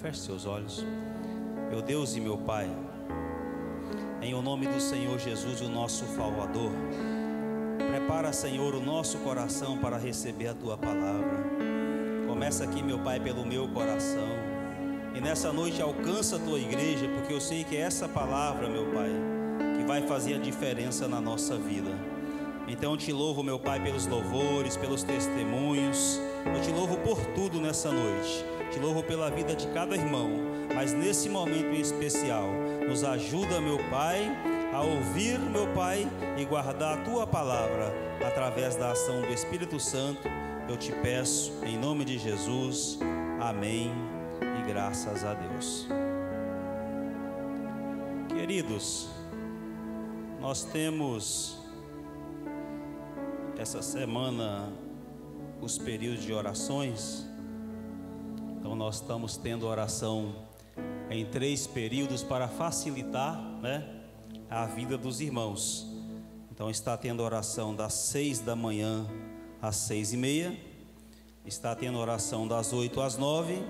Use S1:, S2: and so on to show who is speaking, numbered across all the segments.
S1: Feche seus olhos. Meu Deus e meu Pai, em o nome do Senhor Jesus, o nosso Salvador, prepara, Senhor, o nosso coração para receber a Tua palavra. Começa aqui, meu Pai, pelo meu coração, e nessa noite alcança a Tua igreja, porque eu sei que é essa palavra, meu Pai, que vai fazer a diferença na nossa vida. Então eu te louvo, meu Pai, pelos louvores, pelos testemunhos. Eu te louvo por tudo nessa noite. Te louvo pela vida de cada irmão, mas nesse momento em especial, nos ajuda, meu Pai, a ouvir, meu Pai, e guardar a Tua palavra através da ação do Espírito Santo. Eu te peço, em nome de Jesus, amém e graças a Deus. Queridos, nós temos essa semana os períodos de orações. Então nós estamos tendo oração em 3 períodos para facilitar, a vida dos irmãos. Então está tendo oração das 6 da manhã às 6:30, está tendo oração das 8 às 9,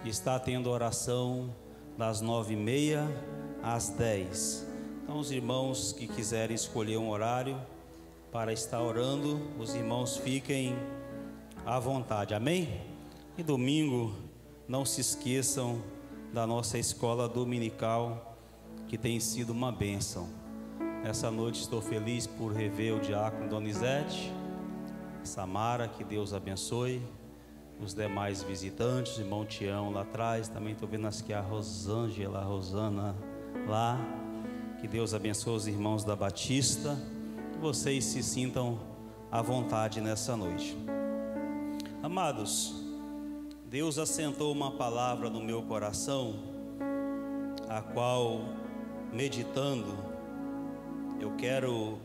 S1: está tendo oração das 9:30 às 10. Então os irmãos que quiserem escolher um horário para estar orando, os irmãos fiquem à vontade, amém? E domingo, não se esqueçam da nossa escola dominical, que tem sido uma bênção. Essa noite estou feliz por rever o diácono Donizete, Samara, que Deus abençoe, os demais visitantes, o irmão Tião lá atrás, também estou vendo aqui a Rosângela, a Rosana lá, que Deus abençoe os irmãos da Batista. Vocês se sintam à vontade nessa noite. Amados, Deus assentou uma palavra no meu coração, a qual, meditando, eu quero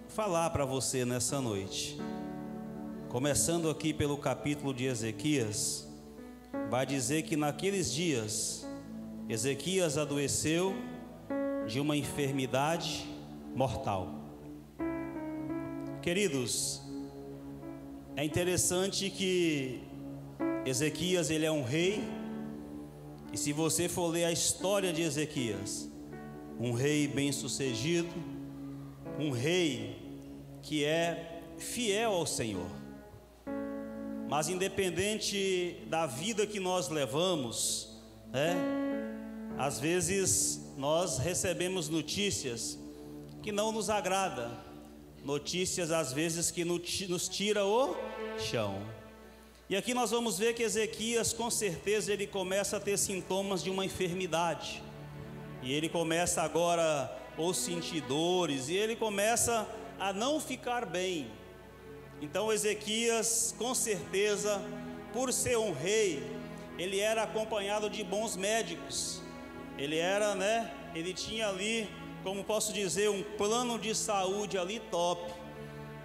S1: falar para você nessa noite. Começando aqui pelo capítulo de Ezequias, vai dizer que naqueles dias, Ezequias adoeceu de uma enfermidade mortal. Queridos, é interessante que Ezequias, ele é um rei, e se você for ler a história de Ezequias, um rei bem-sucedido, um rei que é fiel ao Senhor. Mas independente da vida que nós levamos, às vezes nós recebemos notícias que não nos agrada, notícias às vezes que nos tira o chão. E aqui nós vamos ver que Ezequias, com certeza, ele começa a ter sintomas de uma enfermidade, e ele começa agora a sentir dores, e ele começa a não ficar bem. Então Ezequias, com certeza, por ser um rei, ele era acompanhado de bons médicos. Ele era, ele tinha ali, como posso dizer, um plano de saúde ali top.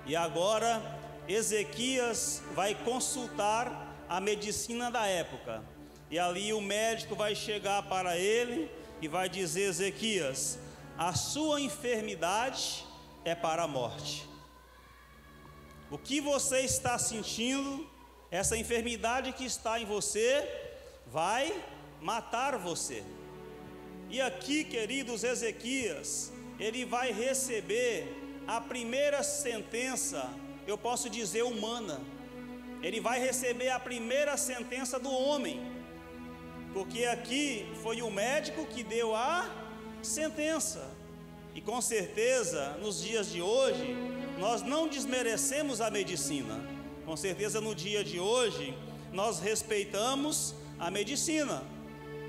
S1: E agora Ezequias vai consultar a medicina da época, e ali o médico vai chegar para ele e vai dizer: Ezequias, a sua enfermidade é para a morte. O que você está sentindo, essa enfermidade que está em você, vai matar você. E aqui, queridos, Ezequias, ele vai receber a primeira sentença, eu posso dizer humana. Ele vai receber a primeira sentença do homem, porque aqui foi o médico que deu a sentença. E com certeza, nos dias de hoje, nós não desmerecemos a medicina. Com certeza, no dia de hoje, nós respeitamos a medicina.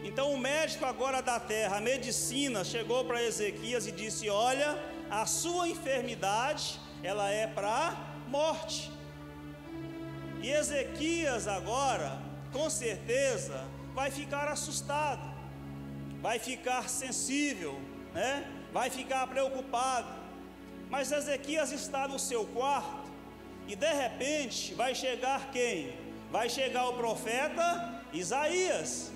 S1: Então o médico agora da terra, a medicina, chegou para Ezequias e disse: olha, a sua enfermidade, ela é para morte. E Ezequias agora, com certeza, vai ficar assustado, vai ficar sensível, vai ficar preocupado. Mas Ezequias está no seu quarto, e de repente vai chegar quem? Vai chegar o profeta Isaías.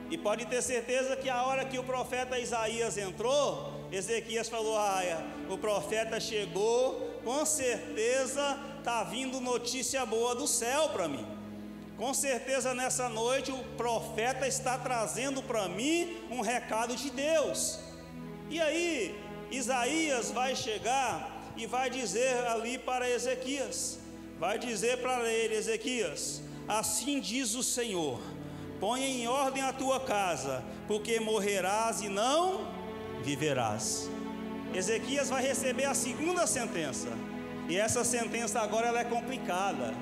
S1: E pode ter certeza que a hora que o profeta Isaías entrou, Ezequias falou: o profeta chegou, com certeza está vindo notícia boa do céu para mim. Com certeza nessa noite o profeta está trazendo para mim um recado de Deus. E aí Isaías vai chegar e vai dizer ali para Ezequias, vai dizer para ele: Ezequias, assim diz o Senhor, põe em ordem a tua casa, porque morrerás e não viverás. Ezequias vai receber a segunda sentença, e essa sentença agora ela é complicada,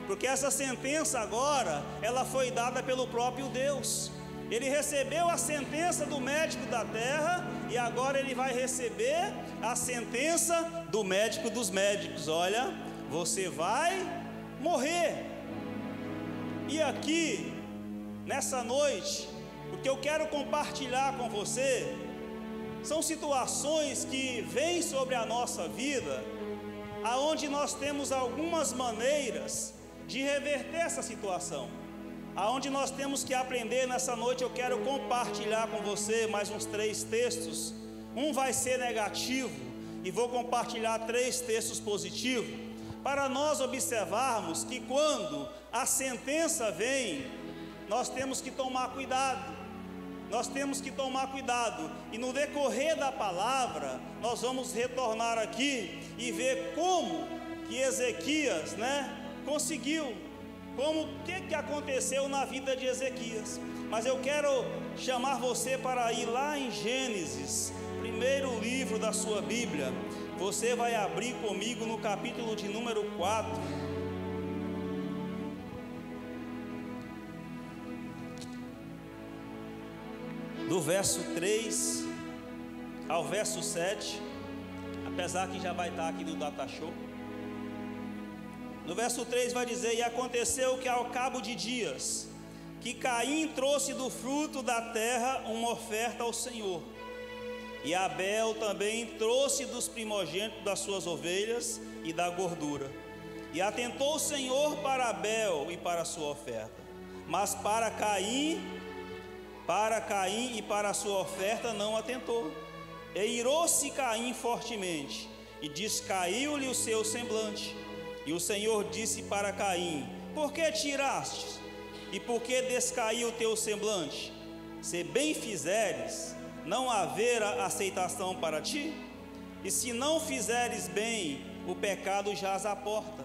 S1: porque essa sentença agora ela foi dada pelo próprio Deus. Ele recebeu a sentença do médico da terra e agora ele vai receber a sentença do médico dos médicos. Olha, você vai morrer. E aqui, nessa noite, o que eu quero compartilhar com você são situações que vêm sobre a nossa vida, aonde nós temos algumas maneiras de reverter essa situação, aonde nós temos que aprender. Nessa noite eu quero compartilhar com você mais uns 3 textos. Um vai ser negativo e vou compartilhar 3 textos positivos, para nós observarmos que quando a sentença vem, nós temos que tomar cuidado. Nós temos que tomar cuidado, e no decorrer da palavra, nós vamos retornar aqui e ver como que Ezequias, conseguiu, como que aconteceu na vida de Ezequias. Mas eu quero chamar você para ir lá em Gênesis, primeiro livro da sua Bíblia. Você vai abrir comigo no capítulo de número 4. Do verso 3 ao verso 7, apesar que já vai estar aqui no Data Show. No verso 3 vai dizer: e aconteceu que ao cabo de dias, que Caim trouxe do fruto da terra uma oferta ao Senhor, e Abel também trouxe dos primogênitos das suas ovelhas e da gordura. E atentou o Senhor para Abel e para a sua oferta, mas para Caim e para a sua oferta não atentou. E irou-se Caim fortemente, e descaiu-lhe o seu semblante. E o Senhor disse para Caim: por que tiraste? E por que descaiu o teu semblante? Se bem fizeres, não haverá aceitação para ti? E se não fizeres bem, o pecado jaz à porta.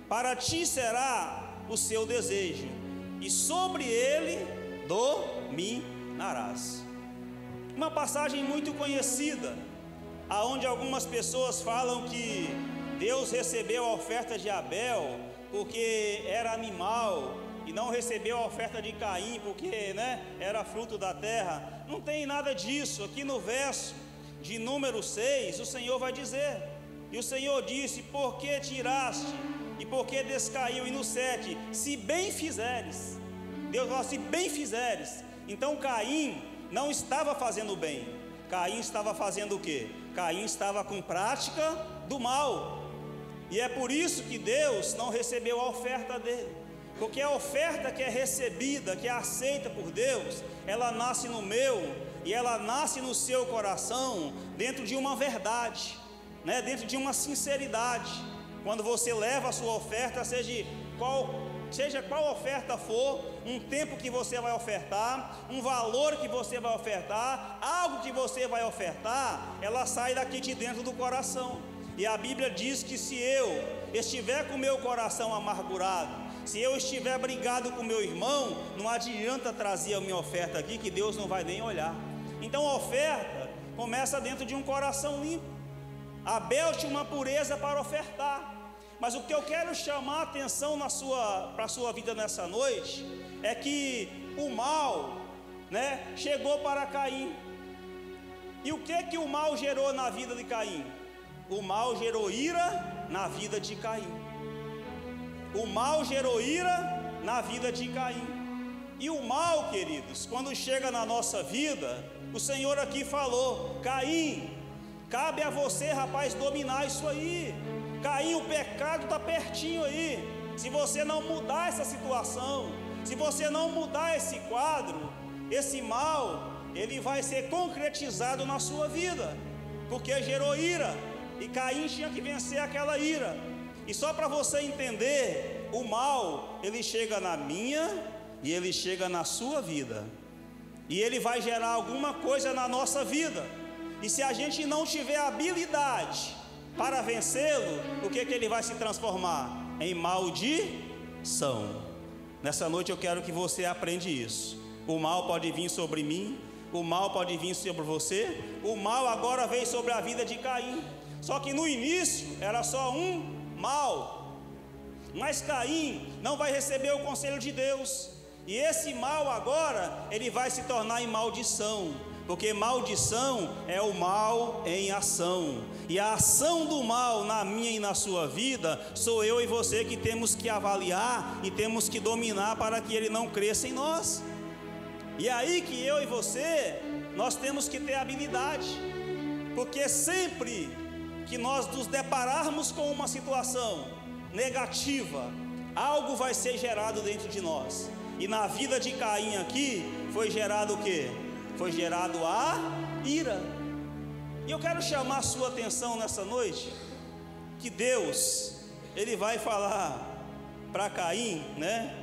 S1: Para ti será o seu desejo, e sobre ele dominarás. Uma passagem muito conhecida, aonde algumas pessoas falam que Deus recebeu a oferta de Abel porque era animal, e não recebeu a oferta de Caim porque era fruto da terra. Não tem nada disso. Aqui no verso de número 6, o Senhor vai dizer: e o Senhor disse: por que tiraste? E por que descaiu? E no 7, se bem fizeres. Deus fala: se bem fizeres. Então Caim não estava fazendo bem. Caim estava fazendo o quê? Caim estava com prática do mal. E é por isso que Deus não recebeu a oferta dele. Porque a oferta que é recebida, que é aceita por Deus, ela nasce no meu e ela nasce no seu coração, dentro de uma verdade, dentro de uma sinceridade. Quando você leva a sua oferta, seja qual oferta for, um tempo que você vai ofertar, um valor que você vai ofertar, algo que você vai ofertar, ela sai daqui de dentro do coração. E a Bíblia diz que se eu estiver com o meu coração amargurado, se eu estiver brigado com meu irmão, não adianta trazer a minha oferta aqui, que Deus não vai nem olhar. Então a oferta começa dentro de um coração limpo. Abel tinha uma pureza para ofertar. Mas o que eu quero chamar a atenção para a sua vida nessa noite é que o mal, chegou para Caim. E o que o mal gerou na vida de Caim? O mal gerou ira na vida de Caim. O mal gerou ira na vida de Caim. E o mal, queridos, quando chega na nossa vida, o Senhor aqui falou: Caim, cabe a você, rapaz, dominar isso aí. Caim, o pecado está pertinho aí. Se você não mudar essa situação, se você não mudar esse quadro, esse mal, ele vai ser concretizado na sua vida, porque gerou ira, e Caim tinha que vencer aquela ira. E só para você entender o mal, ele chega na minha e ele chega na sua vida. E ele vai gerar alguma coisa na nossa vida. E se a gente não tiver habilidade para vencê-lo, o que ele vai se transformar? Em maldição. Nessa noite eu quero que você aprenda isso. O mal pode vir sobre mim, o mal pode vir sobre você. O mal agora veio sobre a vida de Caim. Só que no início era só um mal. Mas Caim não vai receber o conselho de Deus. E esse mal agora, ele vai se tornar em maldição. Porque maldição é o mal em ação. E a ação do mal na minha e na sua vida, sou eu e você que temos que avaliar e temos que dominar para que ele não cresça em nós. E é aí que eu e você, nós temos que ter habilidade. Porque sempre que nós nos depararmos com uma situação negativa, algo vai ser gerado dentro de nós. E na vida de Caim aqui, foi gerado o quê? Foi gerado a ira. E eu quero chamar a sua atenção nessa noite, que Deus, ele vai falar para Caim, né?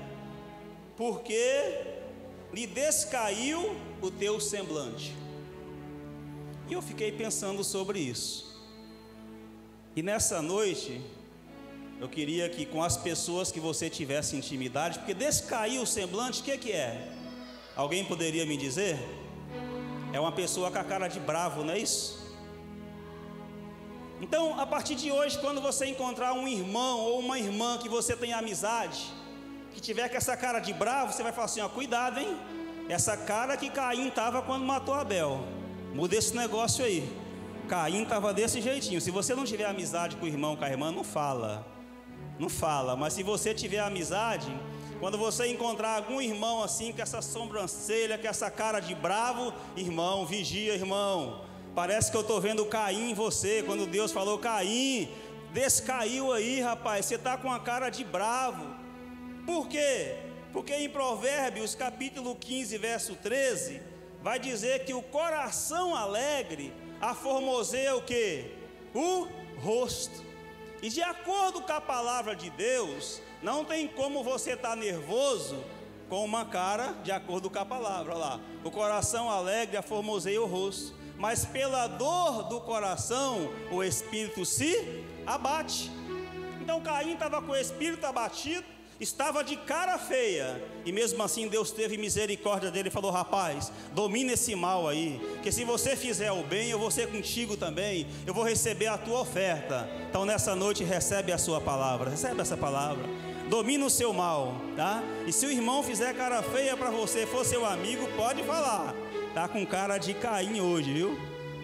S1: Porque lhe descaiu o teu semblante. E eu fiquei pensando sobre isso. E nessa noite, eu queria que com as pessoas que você tivesse intimidade, porque descair o semblante, o que é? Alguém poderia me dizer? É uma pessoa com a cara de bravo, não é isso? Então, a partir de hoje, quando você encontrar um irmão ou uma irmã que você tem amizade, que tiver com essa cara de bravo, você vai falar assim, ó, cuidado, hein? Essa cara que Caim estava quando matou Abel. Muda esse negócio aí. Caim estava desse jeitinho. Se você não tiver amizade com o irmão, com a irmã, não fala. Não fala, mas se você tiver amizade, quando você encontrar algum irmão assim, com essa sobrancelha, com essa cara de bravo, irmão, vigia, irmão. Parece que eu estou vendo Caim em você. Quando Deus falou, Caim, descaiu aí, rapaz, você está com a cara de bravo. Por quê? Porque em Provérbios, capítulo 15, verso 13, vai dizer que o coração alegre aformoseia o quê? O rosto. E de acordo com a palavra de Deus, não tem como você estar nervoso com uma cara de acordo com a palavra. Olha lá, o coração alegre aformoseia o rosto, mas pela dor do coração o espírito se abate. Então Caim estava com o espírito abatido, estava de cara feia, e mesmo assim Deus teve misericórdia dele e falou, rapaz, domina esse mal aí, que se você fizer o bem, eu vou ser contigo também, eu vou receber a tua oferta. Então nessa noite recebe a sua palavra, recebe essa palavra, domina o seu mal, tá? E se o irmão fizer cara feia para você, for seu amigo, pode falar, tá com cara de Caim hoje, viu?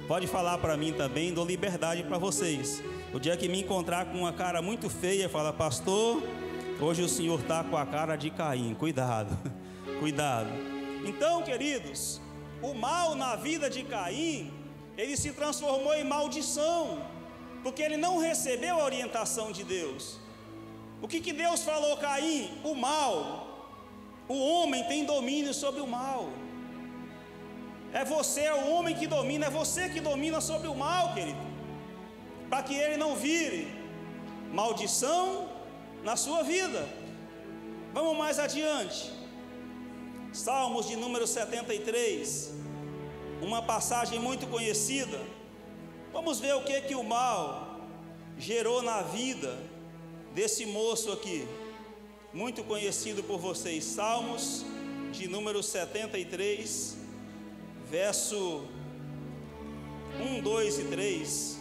S1: Pode falar para mim também, dou liberdade para vocês. O dia que me encontrar com uma cara muito feia, fala, pastor, hoje o senhor está com a cara de Caim, cuidado, cuidado. Então, queridos, o mal na vida de Caim, ele se transformou em maldição, porque ele não recebeu a orientação de Deus. O que Deus falou, Caim? O mal, o homem tem domínio sobre o mal. É você, é o homem que domina, é você que domina sobre o mal, querido, para que ele não vire maldição na sua vida. Vamos mais adiante. Salmos de número 73, uma passagem muito conhecida. Vamos ver o que o mal gerou na vida desse moço aqui, muito conhecido por vocês. Salmos de número 73, verso 1, 2 e 3.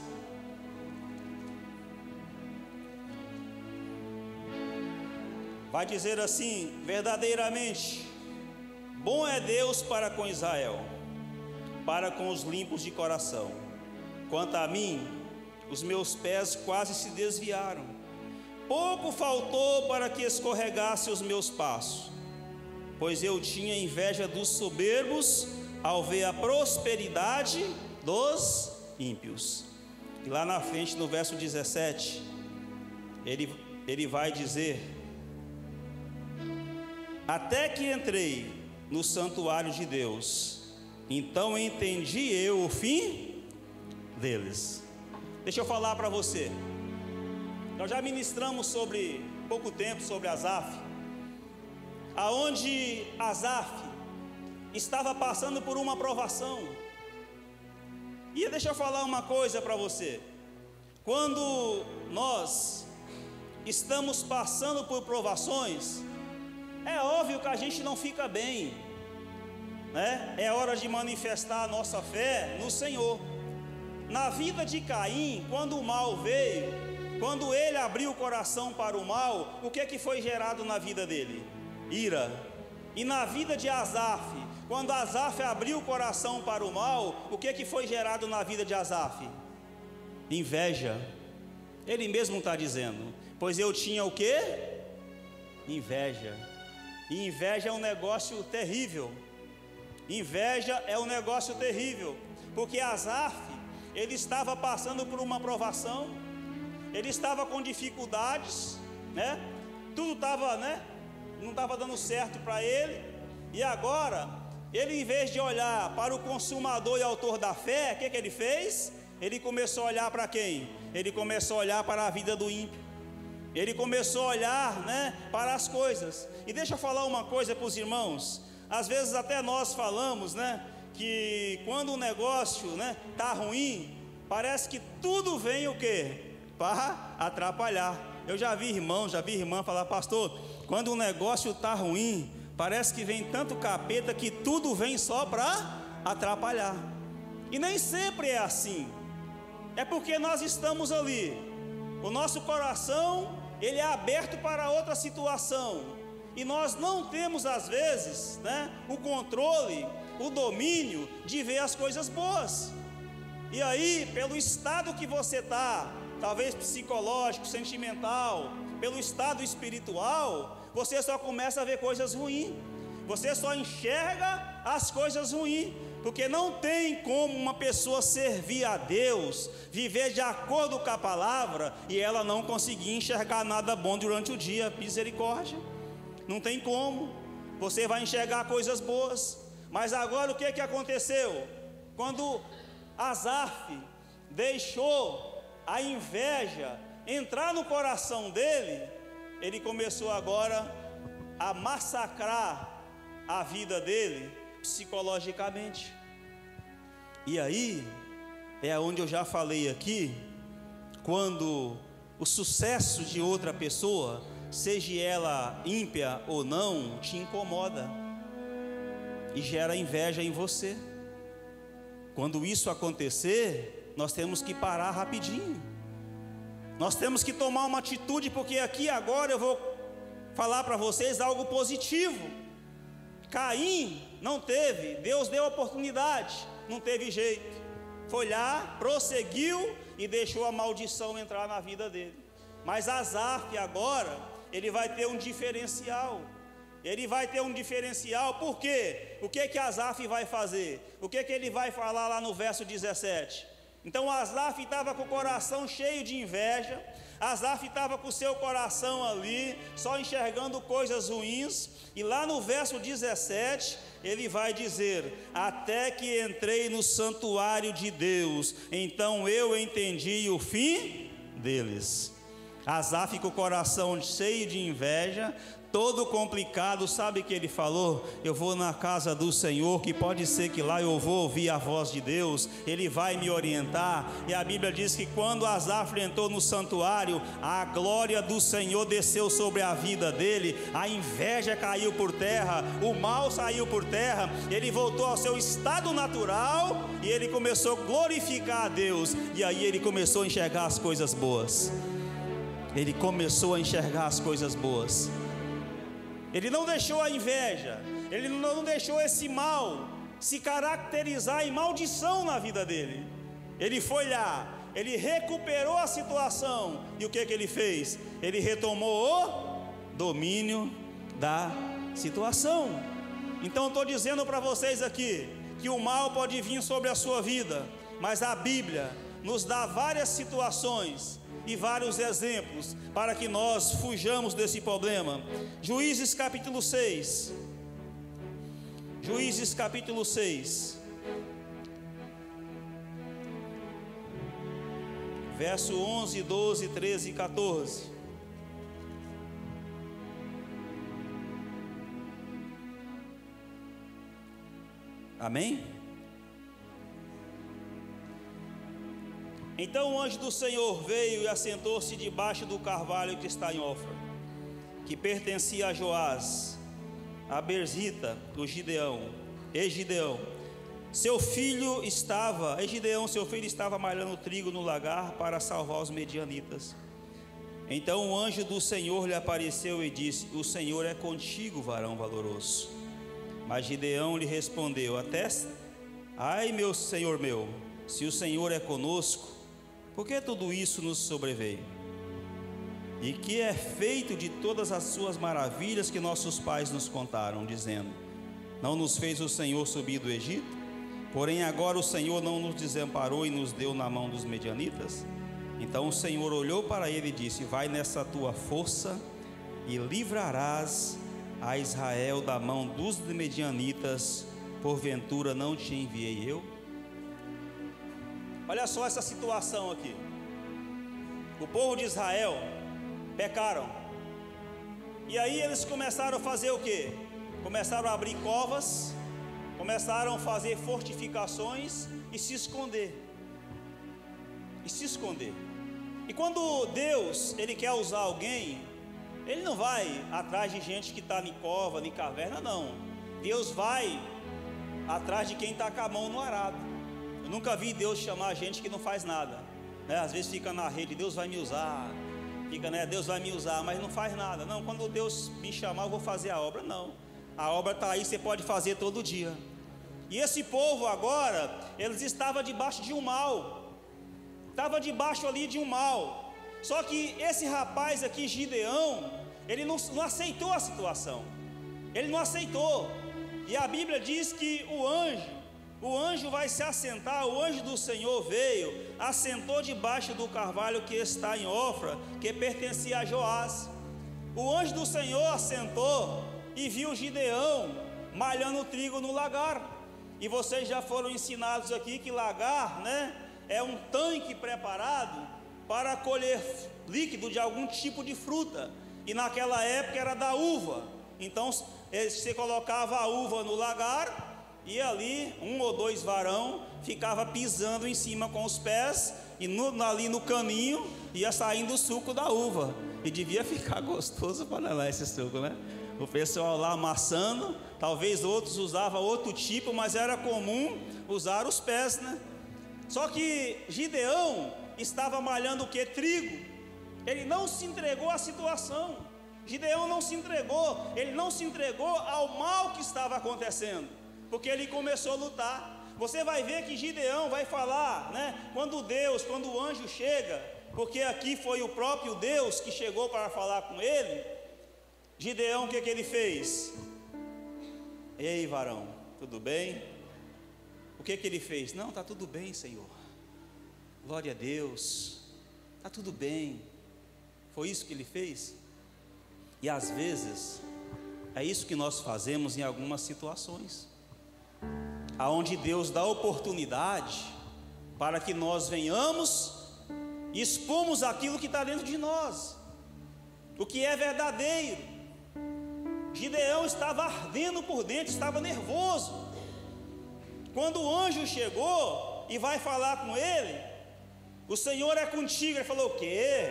S1: Vai dizer assim, verdadeiramente, bom é Deus para com Israel, para com os limpos de coração. Quanto a mim, os meus pés quase se desviaram, pouco faltou para que escorregasse os meus passos, pois eu tinha inveja dos soberbos, ao ver a prosperidade dos ímpios. E lá na frente, no verso 17, ele vai dizer, até que entrei no santuário de Deus, então entendi eu o fim deles. Deixa eu falar para você, nós já ministramos sobre pouco tempo sobre Asaf, aonde Asaf estava passando por uma provação. E deixa eu falar uma coisa para você. Quando nós estamos passando por provações, é óbvio que a gente não fica bem, né? É hora de manifestar a nossa fé no Senhor. Na vida de Caim, quando o mal veio, quando ele abriu o coração para o mal, o que foi gerado na vida dele? Ira. E na vida de Asaf, quando Asaf abriu o coração para o mal, o que foi gerado na vida de Asaf? Inveja. Ele mesmo está dizendo, pois eu tinha o quê? Inveja. E inveja é um negócio terrível. Inveja é um negócio terrível, porque Asaf, ele estava passando por uma provação, ele estava com dificuldades, né? Tudo estava, né? Não estava dando certo para ele. E agora, ele, em vez de olhar para o consumador e autor da fé, o que ele fez? Ele começou a olhar para quem? Ele começou a olhar para a vida do ímpio. Ele começou a olhar, né, para as coisas. E deixa eu falar uma coisa para os irmãos. Às vezes até nós falamos, né, que quando o negócio, né, tá ruim, parece que tudo vem o quê? Para atrapalhar. Eu já vi irmã falar, pastor, quando o negócio tá ruim, parece que vem tanto capeta que tudo vem só para atrapalhar. E nem sempre é assim. É porque nós estamos ali, o nosso coração, ele é aberto para outra situação, e nós não temos às vezes, né, o controle, o domínio de ver as coisas boas. E aí, pelo estado que você está, talvez psicológico, sentimental, pelo estado espiritual, você só começa a ver coisas ruins, você só enxerga as coisas ruins, porque não tem como uma pessoa servir a Deus, viver de acordo com a palavra, e ela não conseguir enxergar nada bom durante o dia. Misericórdia, não tem como. Você vai enxergar coisas boas. Mas agora o que aconteceu? Quando Asaf deixou a inveja entrar no coração dele, ele começou agora a massacrar a vida dele psicologicamente. E aí é onde eu já falei aqui, quando o sucesso de outra pessoa, seja ela ímpia ou não, te incomoda e gera inveja em você. Quando isso acontecer, nós temos que parar rapidinho, nós temos que tomar uma atitude, porque aqui agora eu vou falar para vocês algo positivo. Caim não teve, Deus deu oportunidade, não teve jeito, foi lá, prosseguiu e deixou a maldição entrar na vida dele. Mas Asaf agora, ele vai ter um diferencial. Ele vai ter um diferencial, por quê? O que Asaf vai fazer? O que ele vai falar lá no verso 17? Então Asaf estava com o coração cheio de inveja, Asaf estava com o seu coração ali, só enxergando coisas ruins. E lá no verso 17, ele vai dizer: até que entrei no santuário de Deus, então eu entendi o fim deles. Asaf com o coração cheio de inveja, todo complicado, sabe o que ele falou? Eu vou na casa do Senhor, que pode ser que lá eu vou ouvir a voz de Deus, Ele vai me orientar. E a Bíblia diz que quando Asaf entrou no santuário, a glória do Senhor desceu sobre a vida dele, a inveja caiu por terra, o mal saiu por terra, ele voltou ao seu estado natural, e ele começou a glorificar a Deus, e aí ele começou a enxergar as coisas boas. Ele começou a enxergar as coisas boas. Ele não deixou a inveja, ele não deixou esse mal se caracterizar em maldição na vida dele. Ele foi lá, ele recuperou a situação, e o que ele fez? Ele retomou o domínio da situação. Então eu estou dizendo para vocês aqui, que o mal pode vir sobre a sua vida, mas a Bíblia nos dá várias situações e vários exemplos para que nós fujamos desse problema. Juízes capítulo 6. Juízes capítulo 6. Verso 11, 12, 13 e 14. Amém? Então o anjo do Senhor veio e assentou-se debaixo do carvalho que está em Ofra, que pertencia a Joás, a Berzita, o Gideão. Egideão, seu filho estava malhando trigo no lagar para salvar os medianitas. Então o anjo do Senhor lhe apareceu e disse: o Senhor é contigo, varão valoroso. Mas Gideão lhe respondeu: ai, meu senhor meu, se o Senhor é conosco, por que tudo isso nos sobreveio? E que é feito de todas as suas maravilhas que nossos pais nos contaram, dizendo: não nos fez o Senhor subir do Egito? Porém agora o Senhor não nos desamparou e nos deu na mão dos medianitas? Então o Senhor olhou para ele e disse: vai nessa tua força e livrarás a Israel da mão dos medianitas, porventura não te enviei eu? Olha só essa situação aqui. O povo de Israel pecaram, e aí eles começaram a fazer o quê? Começaram a abrir covas, começaram a fazer fortificações e se esconder. E quando Deus, Ele quer usar alguém, Ele não vai atrás de gente que está em cova, em caverna, não. Deus vai atrás de quem está com a mão no arado. Eu nunca vi Deus chamar gente que não faz nada, né? Às vezes fica na rede: Deus vai me usar, Deus vai me usar, mas não faz nada. Não, quando Deus me chamar eu vou fazer a obra. Não, a obra está aí, você pode fazer todo dia. E esse povo agora, eles estavam debaixo de um mal, só que esse rapaz aqui, Gideão, ele não aceitou a situação, ele não aceitou. E a Bíblia diz que o anjo vai se assentar, o anjo do Senhor veio, assentou debaixo do carvalho que está em Ofra, que pertencia a Joás. O anjo do Senhor assentou e viu Gideão malhando trigo no lagar. E vocês já foram ensinados aqui que lagar, né, é um tanque preparado para colher líquido de algum tipo de fruta. E naquela época era da uva. Então você colocava a uva no lagar, e ali um ou dois varão ficava pisando em cima com os pés, e ali no caninho ia saindo o suco da uva. E devia ficar gostoso para lá esse suco, né? O pessoal lá amassando. Talvez outros usavam outro tipo, mas era comum usar os pés, né? Só que Gideão estava malhando o que? Trigo. Ele não se entregou à situação. Gideão não se entregou. Ele não se entregou ao mal que estava acontecendo, porque ele começou a lutar. Você vai ver que Gideão vai falar, né? Quando o anjo chega, porque aqui foi o próprio Deus que chegou para falar com ele. Gideão, o que ele fez? Ei, varão, tudo bem? O que ele fez? Não, está tudo bem, Senhor. Glória a Deus, está tudo bem. Foi isso que ele fez? E às vezes é isso que nós fazemos em algumas situações, aonde Deus dá oportunidade para que nós venhamos e expomos aquilo que está dentro de nós, o que é verdadeiro. Gideão estava ardendo por dentro, estava nervoso. Quando o anjo chegou e vai falar com ele: o Senhor é contigo. Ele falou: o quê?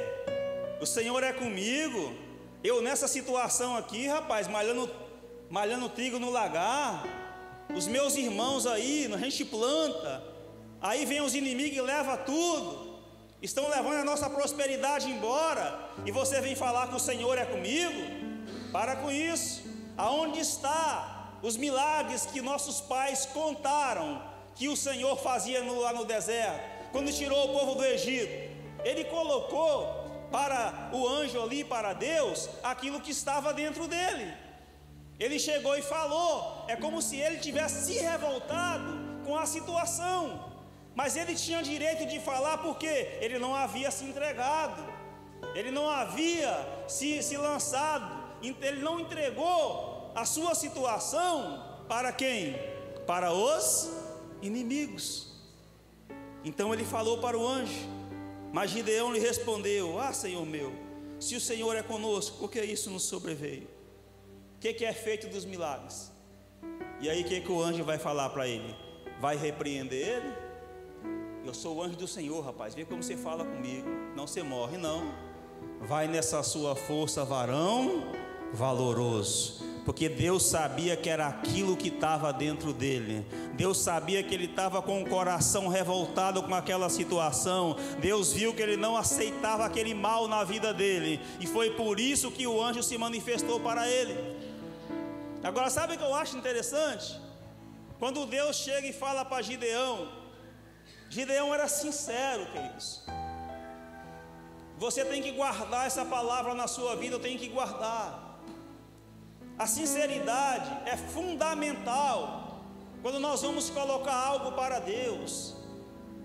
S1: O Senhor é comigo? Eu nessa situação aqui, rapaz, malhando trigo no lagar, os meus irmãos aí, a gente planta, aí vem os inimigos e leva tudo, estão levando a nossa prosperidade embora, e você vem falar que o Senhor é comigo? Para com isso. Aonde está os milagres que nossos pais contaram que o Senhor fazia lá no deserto, quando tirou o povo do Egito? Ele colocou para o anjo ali, para Deus, aquilo que estava dentro dele. Ele chegou e falou. É como se ele tivesse se revoltado com a situação, mas ele tinha direito de falar, porque ele não havia se entregado, ele não havia se lançado, ele não entregou a sua situação para quem? Para os inimigos. Então ele falou para o anjo, mas Gideão lhe respondeu: ah, Senhor meu, se o Senhor é conosco, por que isso nos sobreveio? O que é feito dos milagres? E aí o que o anjo vai falar para ele? Vai repreender ele? Eu sou o anjo do Senhor, rapaz, vê como você fala comigo. Não, você morre não. Vai nessa sua força, varão valoroso. Porque Deus sabia que era aquilo que estava dentro dele. Deus sabia que ele estava com o coração revoltado com aquela situação. Deus viu que ele não aceitava aquele mal na vida dele, e foi por isso que o anjo se manifestou para ele. Agora, sabe o que eu acho interessante? Quando Deus chega e fala para Gideão, Gideão era sincero, queridos. Você tem que guardar essa palavra na sua vida, eu tenho que guardar. A sinceridade é fundamental quando nós vamos colocar algo para Deus.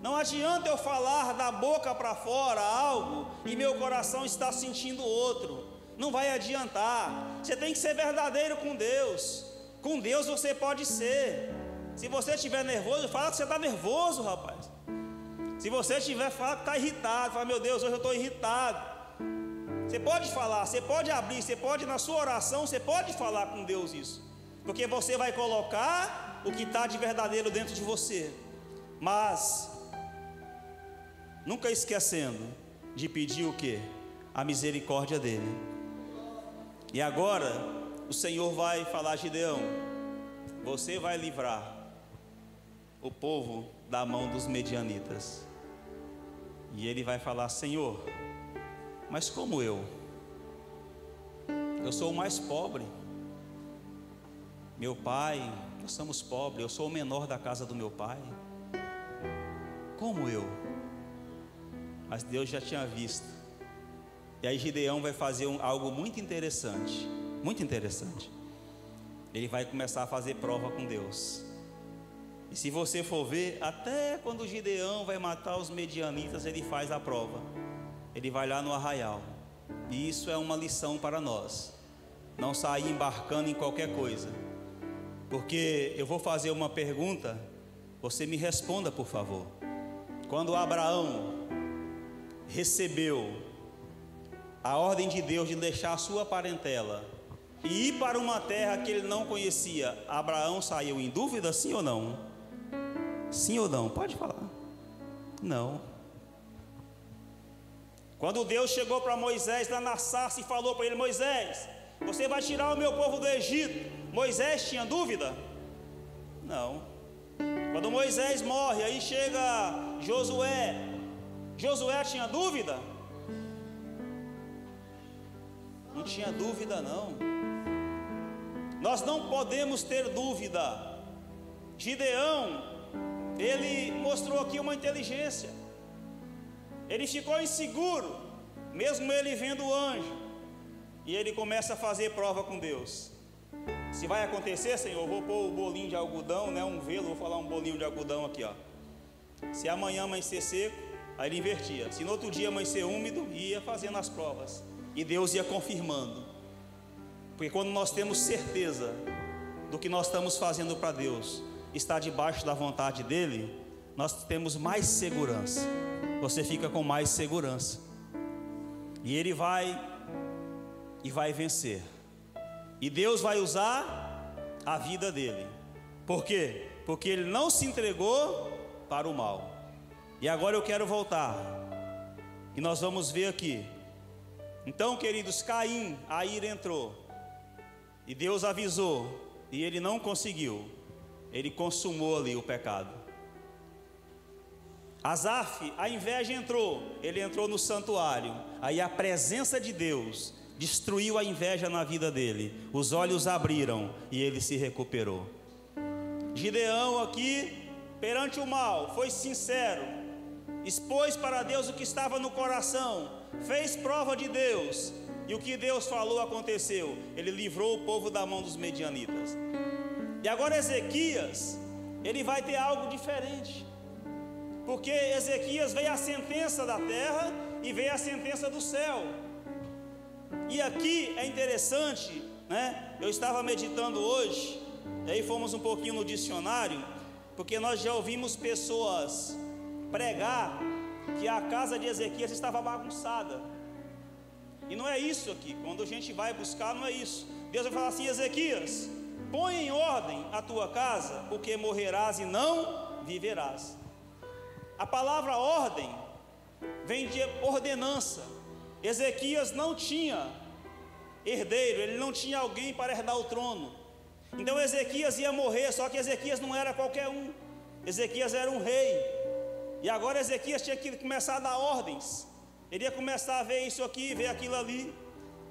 S1: Não adianta eu falar da boca para fora algo e meu coração está sentindo outro. Não vai adiantar. Você tem que ser verdadeiro com Deus. Com Deus você pode ser. Se você estiver nervoso, fala que você está nervoso, rapaz. Se você estiver, fala que está irritado. Fala, meu Deus, hoje eu estou irritado. Você pode falar, você pode abrir, você pode na sua oração, você pode falar com Deus isso, porque você vai colocar o que está de verdadeiro dentro de você, mas nunca esquecendo de pedir o que? A misericórdia dele. E agora o Senhor vai falar: Gideão, você vai livrar o povo da mão dos medianitas. E ele vai falar: Senhor, mas como eu sou o mais pobre, meu pai, nós somos pobres, eu sou o menor da casa do meu pai, como eu? Mas Deus já tinha visto. E aí Gideão vai fazer algo muito interessante, muito interessante. Ele vai começar a fazer prova com Deus. E se você for ver, até quando Gideão vai matar os medianitas, ele faz a prova. Ele vai lá no arraial. E isso é uma lição para nós. Não sair embarcando em qualquer coisa. Porque eu vou fazer uma pergunta, você me responda, por favor. Quando Abraão recebeu a ordem de Deus de deixar a sua parentela e ir para uma terra que ele não conhecia, Abraão saiu em dúvida, sim ou não? Sim ou não? Pode falar. Não. Quando Deus chegou para Moisés lá na sarça e falou para ele: Moisés, você vai tirar o meu povo do Egito, Moisés tinha dúvida? Não. Quando Moisés morre, aí chega Josué, Josué tinha dúvida? Não tinha dúvida não. Nós não podemos ter dúvida. Gideão, ele mostrou aqui uma inteligência. Ele ficou inseguro, mesmo ele vendo o anjo, e ele começa a fazer prova com Deus. Se vai acontecer, Senhor, eu vou pôr o bolinho de algodão, né, um velo, vou falar um bolinho de algodão aqui, ó. Se amanhã amanhecer seco, aí ele invertia. Se no outro dia amanhecer úmido, ia fazendo as provas, e Deus ia confirmando. Porque quando nós temos certeza do que nós estamos fazendo para Deus, está debaixo da vontade dele, nós temos mais segurança. Você fica com mais segurança. E ele vai vencer. E Deus vai usar a vida dele. Por quê? Porque ele não se entregou para o mal. E agora eu quero voltar. E nós vamos ver aqui. Então, queridos, Caim, a ira entrou. E Deus avisou. E ele não conseguiu. Ele consumou ali o pecado. Asaf, a inveja entrou, ele entrou no santuário, aí a presença de Deus destruiu a inveja na vida dele, os olhos abriram e ele se recuperou. Gideão aqui, perante o mal, foi sincero, expôs para Deus o que estava no coração, fez prova de Deus, e o que Deus falou aconteceu, ele livrou o povo da mão dos medianitas. E agora Ezequias, ele vai ter algo diferente. Porque Ezequias veio a sentença da terra e veio a sentença do céu. E aqui é interessante, né? Eu estava meditando hoje, e aí fomos um pouquinho no dicionário, porque nós já ouvimos pessoas pregar que a casa de Ezequias estava bagunçada. E não é isso aqui, quando a gente vai buscar, não é isso. Deus vai falar assim: Ezequias, põe em ordem a tua casa, porque morrerás e não viverás. A palavra ordem vem de ordenança. Ezequias não tinha herdeiro, ele não tinha alguém para herdar o trono. Então Ezequias ia morrer, só que Ezequias não era qualquer um. Ezequias era um rei. E agora Ezequias tinha que começar a dar ordens. Ele ia começar a ver isso aqui, ver aquilo ali.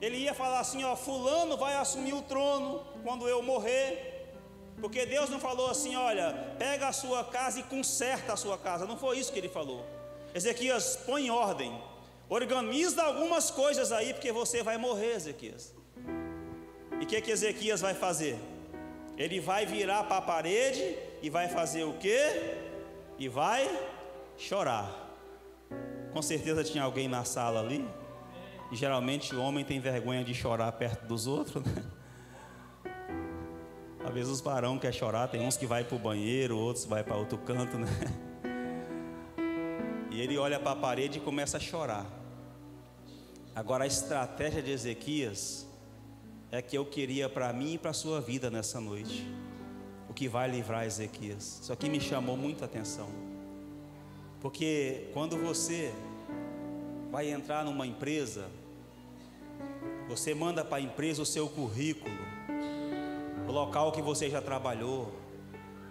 S1: Ele ia falar assim, ó, fulano vai assumir o trono quando eu morrer. Porque Deus não falou assim, olha, pega a sua casa e conserta a sua casa. Não foi isso que ele falou. Ezequias, põe em ordem, organiza algumas coisas aí, porque você vai morrer, Ezequias. E o que Ezequias vai fazer? Ele vai virar para a parede e vai fazer o quê? E vai chorar. Com certeza tinha alguém na sala ali. E geralmente o homem tem vergonha de chorar perto dos outros, né? Às vezes os varão querem chorar, tem uns que vai para o banheiro, outros vai para outro canto, né? E ele olha para a parede e começa a chorar. Agora a estratégia de Ezequias é que eu queria para mim e para a sua vida nessa noite. O que vai livrar Ezequias. Isso aqui me chamou muita atenção. Porque quando você vai entrar numa empresa, você manda para a empresa o seu currículo, o local que você já trabalhou,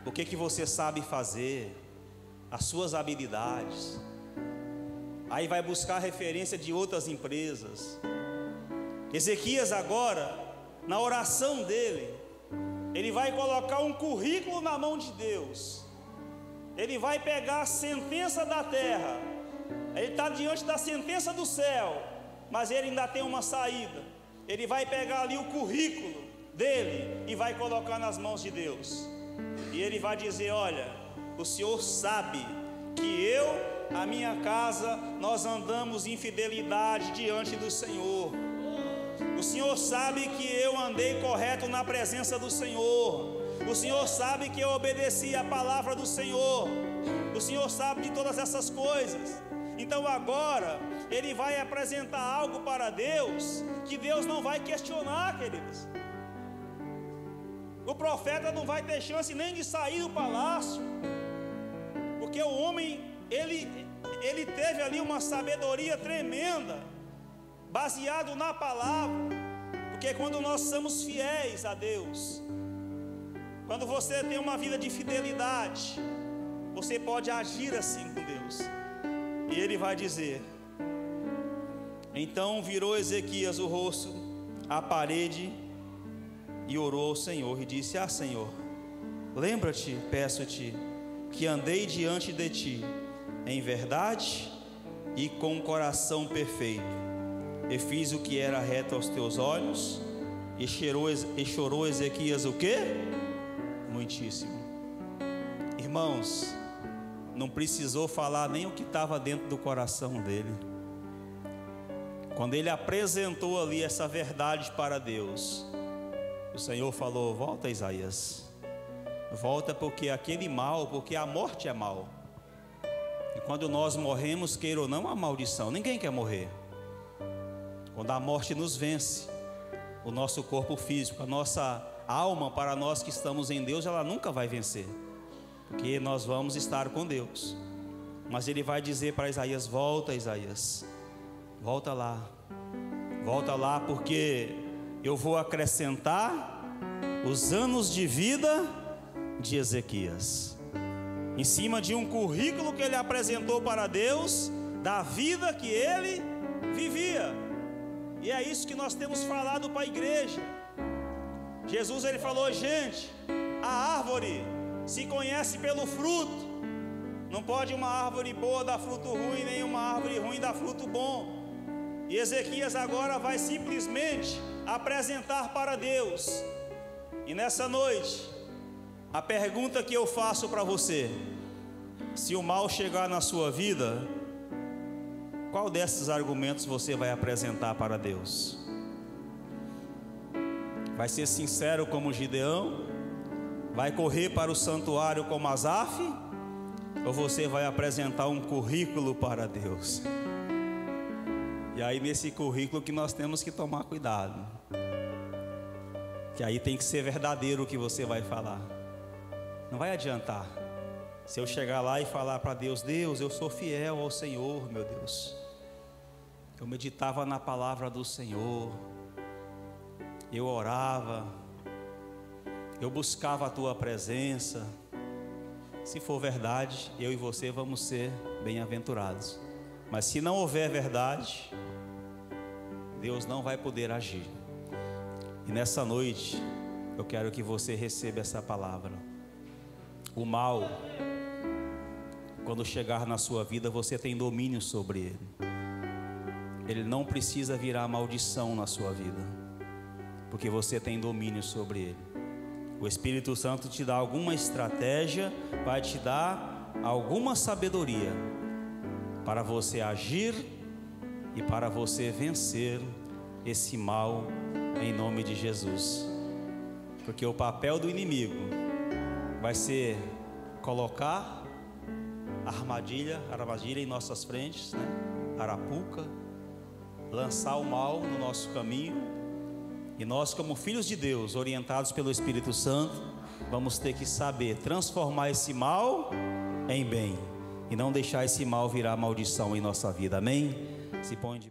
S1: o que você sabe fazer, as suas habilidades. Aí vai buscar referência de outras empresas. Ezequias agora, na oração dele, ele vai colocar um currículo na mão de Deus. Ele vai pegar a sentença da terra. Ele está diante da sentença do céu, mas ele ainda tem uma saída. Ele vai pegar ali o currículo dele e vai colocar nas mãos de Deus. E ele vai dizer, olha, o Senhor sabe que eu, a minha casa, nós andamos em fidelidade diante do Senhor. O Senhor sabe que eu andei correto na presença do Senhor. O Senhor sabe que eu obedeci a palavra do Senhor. O Senhor sabe de todas essas coisas. Então agora ele vai apresentar algo para Deus que Deus não vai questionar, queridos. O profeta não vai ter chance nem de sair do palácio, porque o homem, ele teve ali uma sabedoria tremenda, baseado na palavra. Porque quando nós somos fiéis a Deus, quando você tem uma vida de fidelidade, você pode agir assim com Deus. E ele vai dizer: então virou Ezequias o rosto à parede e orou ao Senhor e disse: ah, Senhor, lembra-te, peço-te, que andei diante de ti em verdade e com um coração perfeito, e fiz o que era reto aos teus olhos. E chorou Ezequias o quê? Muitíssimo. Irmãos, não precisou falar nem o que estava dentro do coração dele. Quando ele apresentou ali essa verdade para Deus, o Senhor falou: volta, Isaías, volta, porque aquele mal, porque a morte é mal. E quando nós morremos, queira ou não, a maldição, ninguém quer morrer. Quando a morte nos vence, o nosso corpo físico, a nossa alma, para nós que estamos em Deus, ela nunca vai vencer, porque nós vamos estar com Deus. Mas ele vai dizer para Isaías: volta, Isaías, volta lá, porque eu vou acrescentar os anos de vida de Ezequias, em cima de um currículo que ele apresentou para Deus, da vida que ele vivia. E é isso que nós temos falado para a igreja. Jesus, ele falou: gente, a árvore se conhece pelo fruto. Não pode uma árvore boa dar fruto ruim, nem uma árvore ruim dar fruto bom. E Ezequias agora vai simplesmente apresentar para Deus. E nessa noite, a pergunta que eu faço para você: se o mal chegar na sua vida, qual desses argumentos você vai apresentar para Deus? Vai ser sincero como Gideão? Vai correr para o santuário como Asaf? Ou você vai apresentar um currículo para Deus? E aí nesse currículo que nós temos que tomar cuidado. Que aí tem que ser verdadeiro o que você vai falar. Não vai adiantar. Se eu chegar lá e falar para Deus: Deus, eu sou fiel ao Senhor, meu Deus. Eu meditava na palavra do Senhor. Eu orava. Eu buscava a tua presença. Se for verdade, eu e você vamos ser bem-aventurados. Mas se não houver verdade, Deus não vai poder agir. E nessa noite, eu quero que você receba essa palavra. O mal, quando chegar na sua vida, você tem domínio sobre ele. Ele não precisa virar maldição na sua vida, porque você tem domínio sobre ele. O Espírito Santo te dá alguma estratégia, vai te dar alguma sabedoria para você agir e para você vencer esse mal em nome de Jesus. Porque o papel do inimigo vai ser colocar armadilha em nossas frentes, né? Arapuca, lançar o mal no nosso caminho. E nós, como filhos de Deus, orientados pelo Espírito Santo, vamos ter que saber transformar esse mal em bem e não deixar esse mal virar maldição em nossa vida. Amém? Se põe de